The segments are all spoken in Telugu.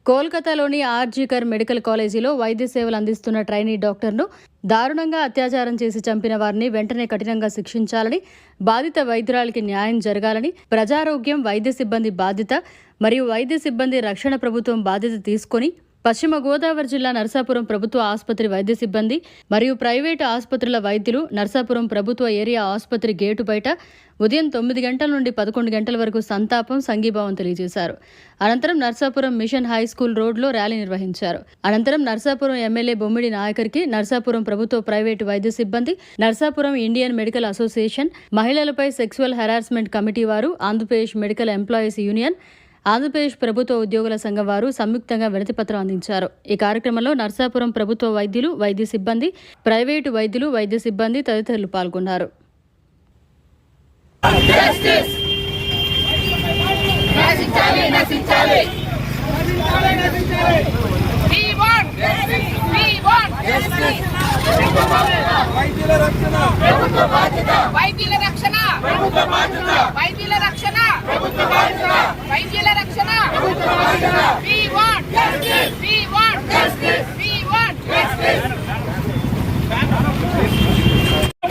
కోల్కతాలోని ఆర్జీకర్ మెడికల్ కాలేజీలో వైద్య సేవలు అందిస్తున్న ట్రైనీ డాక్టర్ను దారుణంగా అత్యాచారం చేసి చంపిన వారిని వెంటనే కఠినంగా శిక్షించాలని, బాధిత వైద్యురాలికి న్యాయం జరగాలని, ప్రజారోగ్యం వైద్య సిబ్బంది బాధ్యత మరియు వైద్య సిబ్బంది రక్షణ ప్రభుత్వం బాధ్యత తీసుకొని పశ్చిమ గోదావరి జిల్లా నర్సాపురం ప్రభుత్వ ఆసుపత్రి వైద్య సిబ్బంది మరియు ప్రైవేటు ఆసుపత్రుల వైద్యులు నర్సాపురం ప్రభుత్వ ఏరియా ఆసుపత్రి గేటు బయట ఉదయం 9 గంటల నుండి 11 గంటల వరకు సంతాపం, సంఘీభావం తెలియజేశారు. అనంతరం నర్సాపురం మిషన్ హై స్కూల్ రోడ్లో ర్యాలీ నిర్వహించారు. అనంతరం నర్సాపురం ఎమ్మెల్యే బొమ్మిడి నాయకర్కి నర్సాపురం ప్రభుత్వ ప్రైవేటు వైద్య సిబ్బంది, నర్సాపురం ఇండియన్ మెడికల్ అసోసియేషన్, మహిళలపై సెక్సువల్ హెరాస్మెంట్ కమిటీ వారు, Andhra Pradesh medical employees union, Andhra Pradesh ప్రభుత్వ ఉద్యోగుల సంఘం వారు సంయుక్తంగా వినతిపత్రం అందించారు. ఈ కార్యక్రమంలో నర్సాపురం ప్రభుత్వ వైద్యులు, వైద్య సిబ్బంది, ప్రైవేటు వైద్యులు, వైద్య సిబ్బంది తదితరులు పాల్గొన్నారు. వైద్యుల రక్షణ, వైద్యుల రక్షణ, వైద్యుల రక్షణ. We want justice. We want justice. We want justice.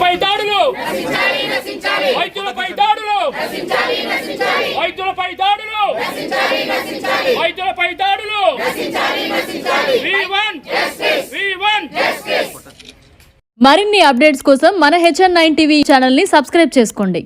పై దాడులు నశించాలి, నశించాలి. వైద్యులపై దాడులు నశించాలి, నశించాలి. వైద్యులపై దాడులు నశించాలి, నశించాలి. వైద్యులపై దాడులు నశించాలి, నశించాలి. We want justice. We want justice. మరిన్ని అప్డేట్స్ కోసం మన HN9 టీవీ ఛానల్ని సబ్స్క్రైబ్ చేసుకోండి.